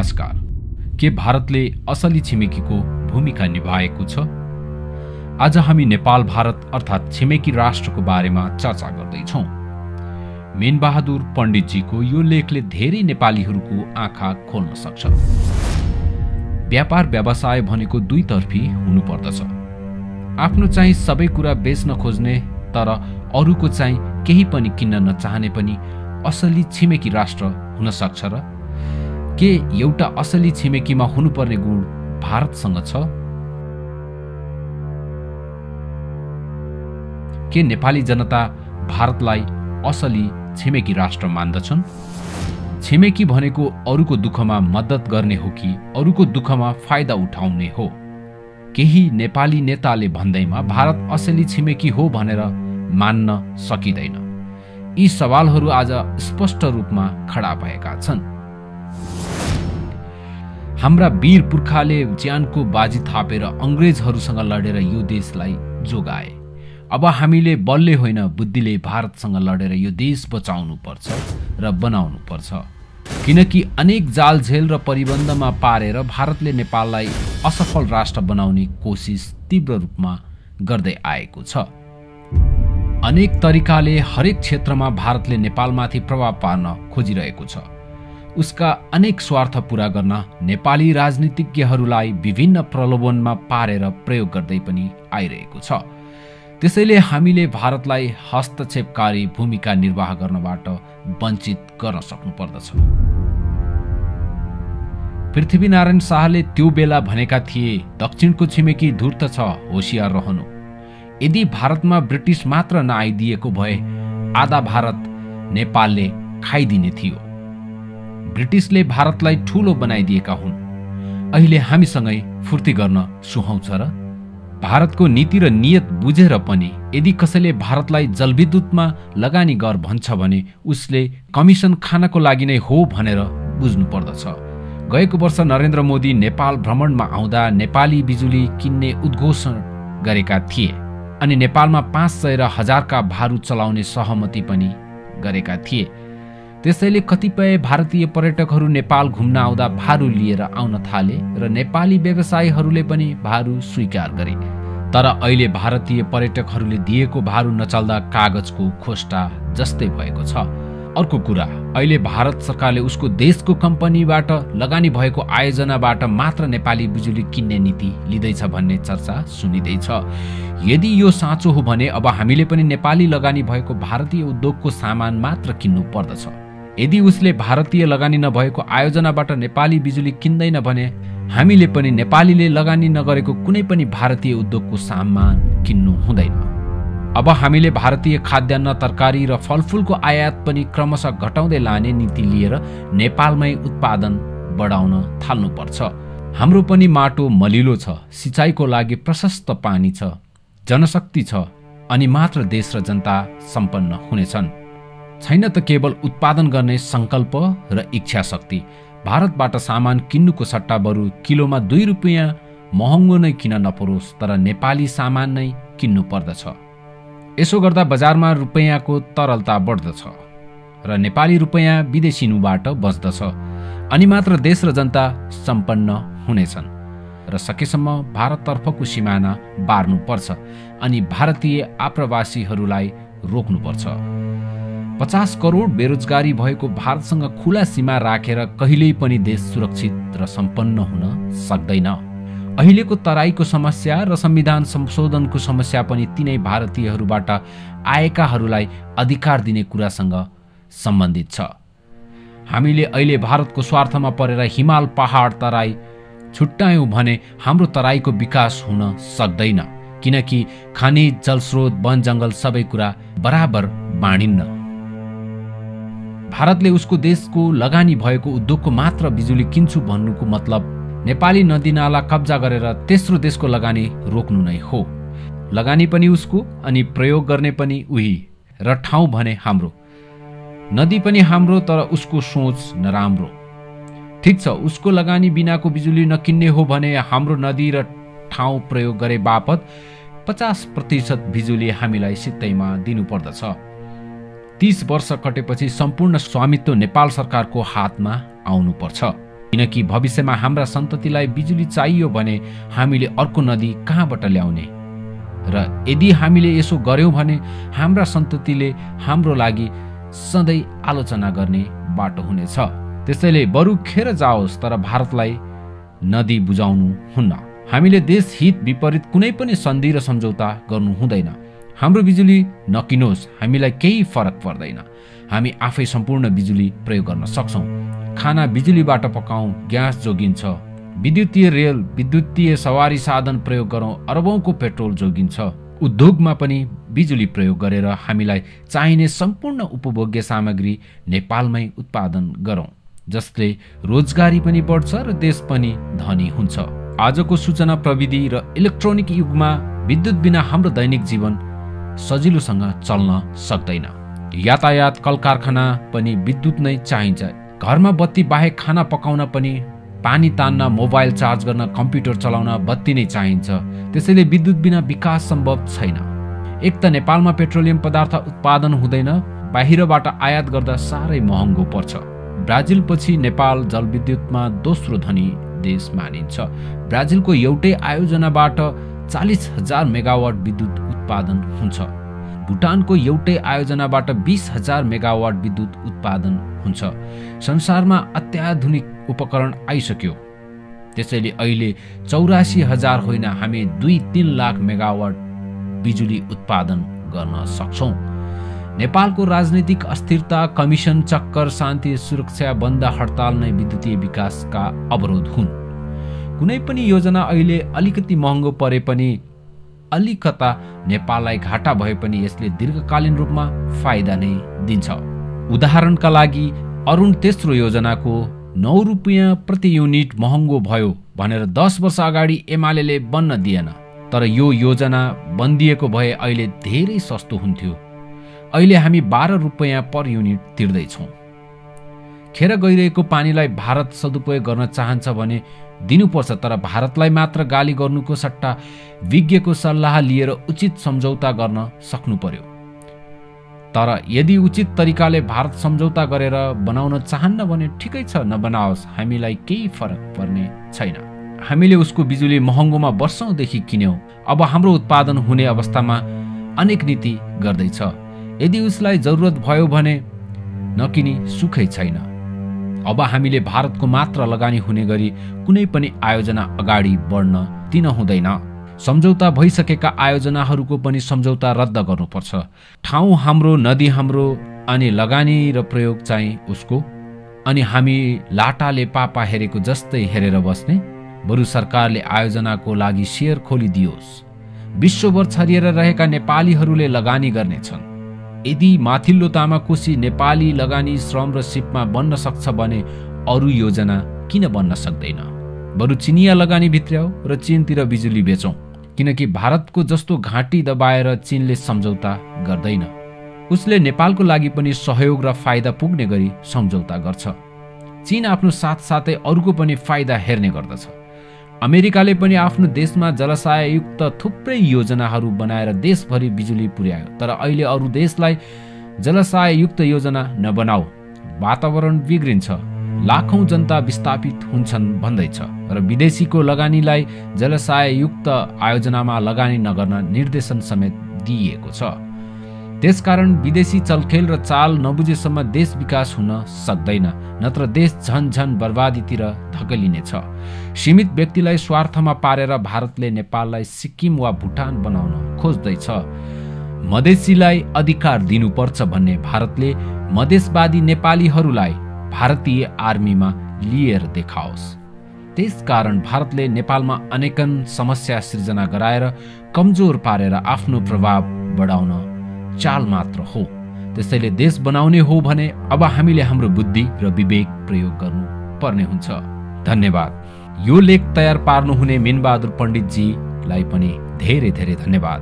नमस्कार। के भारतले असली छिमेकीको भूमिका निभाएको छ? आज हामी नेपाल भारत अर्थात् छिमेकी राष्ट्रको बारेमा चर्चा गर्दैछौँ। मेनबहादुर पण्डितजीको यो लेखले धेरै नेपालीहरूको आँखा खोल्न सक्छ। व्यापार व्यवसाय भनेको दुईतर्फी हुनुपर्दछ। आफ्नो चाहिँ सबै कुरा बेच्न खोज्ने तर अरूको चाहिँ केही पनि किन्न नचाहने पनि असली छिमेकी राष्ट्र हुन सक्छ र? के एउटा असली छिमेकीमा हुनुपर्ने गुण भारतसँग छ? के नेपाली जनता भारतलाई असली छिमेकी राष्ट्र मान्दछन्? छिमेकी भनेको अरूको दुःखमा मद्दत गर्ने हो कि अरूको दुःखमा फाइदा उठाउने हो? केही नेपाली नेताले भन्दैमा भारत असली छिमेकी हो भनेर मान्न सकिँदैन। यी सवालहरू आज स्पष्ट रूपमा खडा भएका छन्। हाम्रा वीर पुर्खाले ज्यानको बाजी थापेर अंग्रेजहरूसँग लडेर यो देशलाई जोगाए। अब हामीले बलले होइन बुद्धिले भारतसँग लडेर यो देश बचाउनु पर्छ र बनाउनु पर्छ। किनकि अनेक जालझेल र परिबन्धमा पारेर भारतले नेपाललाई असफल राष्ट्र बनाउने कोसिस तीव्र रूपमा गर्दै आएको छ। अनेक तरिकाले हरेक क्षेत्रमा भारतले नेपालमाथि प्रभाव पार्न खोजिरहेको छ। उसका अनेक स्वार्थ पूरा गर्न नेपाली राजनीतिज्ञहरूलाई विभिन्न प्रलोभनमा पारेर प्रयोग गर्दै पनि आइरहेको छ। त्यसैले हामीले भारतलाई हस्तक्षेपकारी भूमिका निर्वाह गर्नबाट वञ्चित गर्न सक्नुपर्दछ। पृथ्वीनारायण शाहले त्यो बेला भनेका थिए, दक्षिणको छिमेकी धूर्त छ, होशियार रहनु। यदि भारतमा ब्रिटिस मात्र नआइदिएको भए आधा भारत नेपालले खाइदिने थियो। ब्रिटिसले भारतलाई ठूलो बनाइदिएका हुन्। अहिले हामीसँगै फुर्ती गर्न सुहाउँछ र? भारतको नीति र नियत बुझेर पनि यदि कसैले भारतलाई जलविद्युतमा लगानी गर भन्छ भने उसले कमिसन खानको लागि नै हो भनेर बुझ्नु पर्दछ। गएको वर्ष नरेन्द्र मोदी नेपाल भ्रमणमा आउँदा नेपाली बिजुली किन्ने उद्घोषण गरेका थिए अनि नेपालमा 500 र 1000 का भारू चलाउने सहमति पनि गरेका थिए। त्यसैले कतिपय भारतीय पर्यटकहरू नेपाल घुम्न आउँदा भारू लिएर आउन थाले र नेपाली व्यवसायीहरूले पनि भारू स्वीकार गरे। तर अहिले भारतीय पर्यटकहरूले दिएको भारू नचल्दा कागजको खोस्टा जस्तै भएको छ। अर्को कुरा, अहिले भारत सरकारले उसको देशको कम्पनीबाट लगानी भएको आयोजनाबाट मात्र नेपाली बिजुली किन्ने नीति लिँदैछ भन्ने चर्चा सुनिँदैछ। यदि यो साँचो हो भने अब हामीले पनि नेपाली लगानी भएको भारतीय उद्योगको सामान मात्र किन्नु पर्दछ। यदि उसले भारतीय लगानी नभएको आयोजनाबाट नेपाली बिजुली किन्दैन भने हामीले पनि नेपालीले लगानी नगरेको कुनै पनि भारतीय उद्योगको सामान किन्नु हुँदैन। अब हामीले भारतीय खाद्यान्न, तरकारी र फलफुलको आयात पनि क्रमशः घटाउँदै लाने नीति लिएर नेपालमै उत्पादन बढाउन थाल्नुपर्छ। हाम्रो पनि माटो मलिलो छ, सिँचाइको लागि प्रशस्त पानी छ, जनशक्ति छ, अनि मात्र देश र जनता सम्पन्न हुनेछन्। छैन त केवल उत्पादन गर्ने संकल्प र इच्छा शक्ति। भारतबाट सामान किन्नुको सट्टा बरु किलोमा 2 रुपियाँ महँगो नै किन नपरोस्, तर नेपाली सामान नै किन्नु पर्दछ। यसो गर्दा बजारमा रुपैयाँको तरलता बढ्दछ र नेपाली रुपैयाँ विदेशिनुबाट बच्दछ अनि मात्र देश र जनता सम्पन्न हुनेछन्। र सकेसम्म भारततर्फको सिमाना बार्नुपर्छ अनि भारतीय आप्रवासीहरूलाई रोक्नुपर्छ। 50 करोड बेरोजगारी भएको भारतसँग खुला सीमा राखेर कहिल्यै पनि देश सुरक्षित र सम्पन्न हुन सक्दैन। अहिलेको तराईको समस्या र संविधान संशोधनको समस्या पनि तिनै भारतीयहरूबाट आएकाहरूलाई अधिकार दिने कुरासँग सम्बन्धित छ। हामीले अहिले भारतको स्वार्थमा परेर हिमाल, पहाड, तराई छुट्यायौं भने हाम्रो तराईको विकास हुन सक्दैन। किनकि खनिज, जलस्रोत, वन जंगल सबै कुरा बराबर बाँडिन्न। भारतले उसको देशको लगानी भएको उद्योगको मात्र बिजुली किन्छु भन्नुको मतलब नेपाली नदी नाला कब्जा गरेर तेस्रो देशको लगानी रोक्नु नै हो। लगानी पनि उसको अनि प्रयोग गर्ने पनि उही र ठाउँ भने हाम्रो। नदी पनि हाम्रो तर उसको सोच नराम्रो। ठीक छ, उसको लगानी बिनाको बिजुली नकिन्ने हो भने हाम्रो नदी र ठाउँ प्रयोग गरे बापत 50% बिजुली हामीलाई सित्तैमा दिनुपर्दछ। 30 वर्ष कटेपछि सम्पूर्ण स्वामित्व नेपाल सरकारको हातमा आउनुपर्छ। किनकि भविष्यमा हाम्रा सन्ततिलाई बिजुली चाहियो भने हामीले अर्को नदी कहाँबाट ल्याउने र यदि हामीले यसो गर्यौं भने हाम्रा सन्ततिले हाम्रो लागि सधैँ आलोचना गर्ने बाटो हुनेछ। त्यसैले बरु खेर जाओस् तर भारतलाई नदी बुझाउनु हुन्न। हामीले देश हित विपरीत कुनै पनि सन्धि र सम्झौता गर्नु हुँदैन। हाम्रो बिजुली नकिनोस्, हामीलाई केही फरक पर्दैन। हामी आफै सम्पूर्ण बिजुली प्रयोग गर्न सक्छौं। खाना बिजुलीबाट पकाउँ, ग्यास जोगिन्छ। विद्युतीय रेल, विद्युतीय सवारी साधन प्रयोग गरौँ, अरबौंको पेट्रोल जोगिन्छ। उद्योगमा पनि बिजुली प्रयोग गरेर हामीलाई चाहिने सम्पूर्ण उपभोग्य सामग्री नेपालमै उत्पादन गरौँ, जसले रोजगारी पनि बढ्छ र देश पनि धनी हुन्छ। आजको सूचना प्रविधि र इलेक्ट्रोनिक युगमा विद्युत बिना हाम्रो दैनिक जीवन सजिलोसँग चल्न सक्दैन। यातायात, कल कारखाना पनि विद्युत नै चाहिन्छ। घरमा बत्ती बाहेक खाना पकाउन पनि, पानी तान्न, मोबाइल चार्ज गर्न, कम्प्युटर चलाउन बत्ती नै चाहिन्छ। त्यसैले विद्युत बिना विकास सम्भव छैन। एक त नेपालमा पेट्रोलियम पदार्थ उत्पादन हुँदैन, बाहिरबाट आयात गर्दा साह्रै महँगो पर्छ। ब्राजिल पछि नेपाल जलविद्युतमा दोस्रो धनी देश मानिन्छ। ब्राजिलको एउटै आयोजनाबाट 40,000 मेगावाट विद्युत उत्पादन हुन्छ। भुटानको एउटै आयोजनाबाट 20,000 मेगावाट विद्युत उत्पादन हुन्छ। संसारमा अत्याधुनिक उपकरण आइसक्यो। त्यसैले अहिले 84,000 होइन, हामी 2-3 लाख मेगावाट बिजुली उत्पादन गर्न सक्छौं। नेपालको राजनीतिक अस्थिरता, कमिसन चक्कर, शान्ति सुरक्षा बन्द, हडताल नै विद्युतीय विकासका अवरोध हुन्। कुनै पनि योजना अहिले अलिकति महँगो परे पनि, अलिकता नेपाललाई घाटा भए पनि यसले दीर्घकालीन रूपमा फाइदा नै दिन्छ। उदाहरणका लागि अरुण तेस्रो योजनाको 9 रुपियाँ प्रति युनिट महँगो भयो भनेर 10 वर्ष अगाडि एमाले बन्न दिएन। तर यो योजना बन्दिएको भए अहिले धेरै सस्तो हुन्थ्यो। अहिले हामी 12 रुपियाँ पर युनिट तिर्दैछौँ। खेर गइरहेको पानीलाई भारत सदुपयोग गर्न चाहन्छ भने दिनुपर्छ, तर भारतलाई मात्र गाली गर्नुको सट्टा विज्ञको सल्लाह लिएर उचित सम्झौता गर्न सक्नु पर्यो। तर यदि उचित तरिकाले भारत सम्झौता गरेर बनाउन चाहन्न भने ठिकै छ, नबनाओस्, हामीलाई केही फरक पर्ने छैन। हामीले उसको बिजुली महँगोमा वर्षौंदेखि किन्यौं। अब हाम्रो उत्पादन हुने अवस्थामा अनेक नीति गर्दैछ। यदि उसलाई जरुरत भयो भने नकिनी सुखै छैन। अब हामीले भारतको मात्र लगानी हुने गरी कुनै पनि आयोजना अगाडि बढ्न दिन हुँदैन। सम्झौता भइसकेका आयोजनाहरूको पनि सम्झौता रद्द गर्नुपर्छ। ठाउँ हाम्रो, नदी हाम्रो, अनि लगानी र प्रयोग चाहिँ उसको। अनि हामी लाटाले पापा हेरेको जस्तै हेरेर बस्ने? बरु सरकारले आयोजनाको लागि शेयर खोलिदियोस्। विश्वभर छरिएर रहेका नेपालीहरूले लगानी गर्नेछन्। यदि माथिल्लो तामाकोशी नेपाली लगानी श्रम र सिपमा बन्न सक्छ भने अरू योजना किन बन्न सक्दैन? बरु चिनिया लगानी भित्र्याउ र चीनतिर बिजुली बेचौं, किनकि भारतको जस्तो घाँटी दबाएर चीनले सम्झौता गर्दैन। उसले नेपालको लागि पनि सहयोग र फाइदा पुग्ने गरी सम्झौता गर्छ। चीन आफ्नो साथसाथै अरूको पनि फाइदा हेर्ने गर्दछ। अमेरिकाले पनि आफ्नो देशमा जलाशययुक्त थुप्रै योजनाहरू बनाएर देशभरि बिजुली पुर्यायो। तर अहिले अरू देशलाई जलाशययुक्त योजना नबनाऊ, वातावरण बिग्रिन्छ, लाखौं जनता विस्थापित हुन्छन् भन्दैछ र विदेशीको लगानीलाई जलाशययुक्त आयोजनामा लगानी नगर्न निर्देशन समेत दिइएको छ। त्यसकारण विदेशी चलखेल र चाल नबुझेसम्म देश विकास हुन सक्दैन, नत्र देश झन बर्बादीतिर धकेलिनेछ। सीमित व्यक्तिलाई स्वार्थमा पारेर भारतले नेपाललाई सिक्किम वा भुटान बनाउन खोज्दैछ। मधेसीलाई अधिकार दिनुपर्छ भन्ने भारतले मधेसवादी नेपालीहरूलाई भारतीय आर्मीमा लिएर देखाओस्। त्यसकारण भारतले नेपालमा अनेकन समस्या सृजना गराएर कमजोर पारेर आफ्नो प्रभाव बढाउन चाल मात्र हो। त्यसैले देश बनाउने हो भने अब हामीले हाम्रो बुद्धि र विवेक प्रयोग गर्नु पर्ने हुन्छ। धन्यवाद। यो लेख तयार पार्नुहुने मीनबहादुर पण्डितजीलाई पनि धेरै धेरै धन्यवाद।